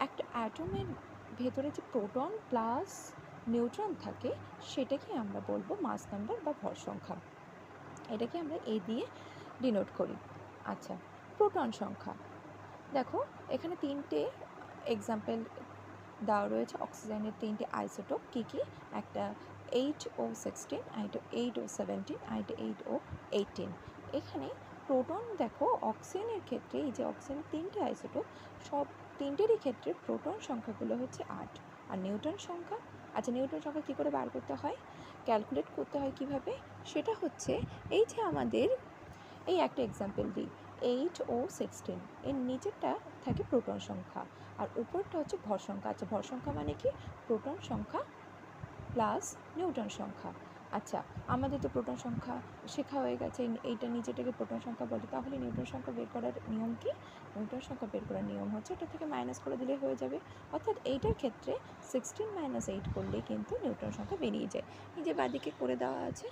একটা অ্যাটমের ভেতরে যে প্রোটন প্লাস নিউট্রন থাকে সেটাকে আমরা বলবো মাস নাম্বার বা ভর সংখ্যা। এটাকে আমরা এ দিয়ে ডিনোট করি। আচ্ছা, প্রোটন সংখ্যা দেখো এখানে 3টে এক্সাম্পল দেওয়া রয়েছে অক্সিজেনের 3টে আইসোটোপ কী কী, একটা 8O16, আরেকটা 8O17, আরেকটা 8O18। এখানে প্রোটন দেখো অক্সিজেনের ক্ষেত্রে এই যে অক্সিজেনের 3টে আইসোটোপ সব 3টেরই ক্ষেত্রে প্রোটন সংখ্যাগুলো হচ্ছে 8 আর নিউট্রন সংখ্যা। আচ্ছা, নিউট্রন সংখ্যা কী করে বার করতে হয়, ক্যালকুলেট করতে হয় কিভাবে, সেটা হচ্ছে এই যে আমাদের এই একটা এক্সাম্পল দিই 8O16, এর নিচেরটা থাকে প্রোটন সংখ্যা আর উপরটা হচ্ছে ভর সংখ্যা। আচ্ছা, ভর সংখ্যা মানে কি, প্রোটন সংখ্যা প্লাস নিউট্রন সংখ্যা। আচ্ছা, আমাদের তো প্রোটন সংখ্যা শেখা হয়ে গেছে, এইটা নিচেটাকে প্রোটন সংখ্যা বলে, তাহলে নিউট্রন সংখ্যা বের করার নিয়ম কি, নিউট্রন সংখ্যা বের করার নিয়ম হচ্ছে এটা থেকে মাইনাস করে দিলে হয়ে যাবে। অর্থাৎ এইটার ক্ষেত্রে 16 - 8 করলে কিন্তু নিউট্রন সংখ্যা বেরিয়ে যায়। এই যে বাদিকে করে দেওয়া আছে,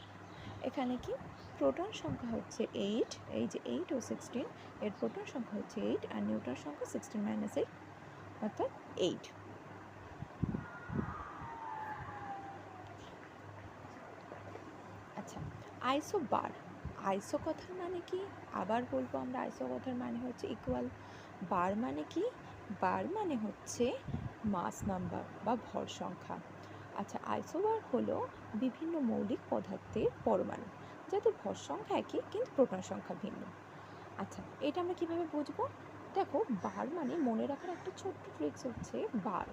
এখানে কি প্রোটন সংখ্যা হচ্ছে 8, এই যে 8O16 এর প্রোটন সংখ্যা হচ্ছে 8 আর নিউট্রন সংখ্যা 16 - 8 অর্থাৎ 8। আচ্ছা, আইসো বার, আইসো কথার মানে কি, আবার বলবো আমরা, আইসো কথার মানে হচ্ছে ইকুয়াল। বার মানে কি, বার মানে হচ্ছে মাস নাম্বার বা ভর সংখ্যা। আচ্ছা, আইসোবার হলো বিভিন্ন মৌলিক পদার্থের পরমাণু যাদের ভর সংখ্যা একই কিন্তু প্রোটন সংখ্যা ভিন্ন। আচ্ছা, এটা আমরা কিভাবে বুঝবো, দেখো বার মানে মনে রাখার একটা ছোট্ট ট্রিক্স হচ্ছে বার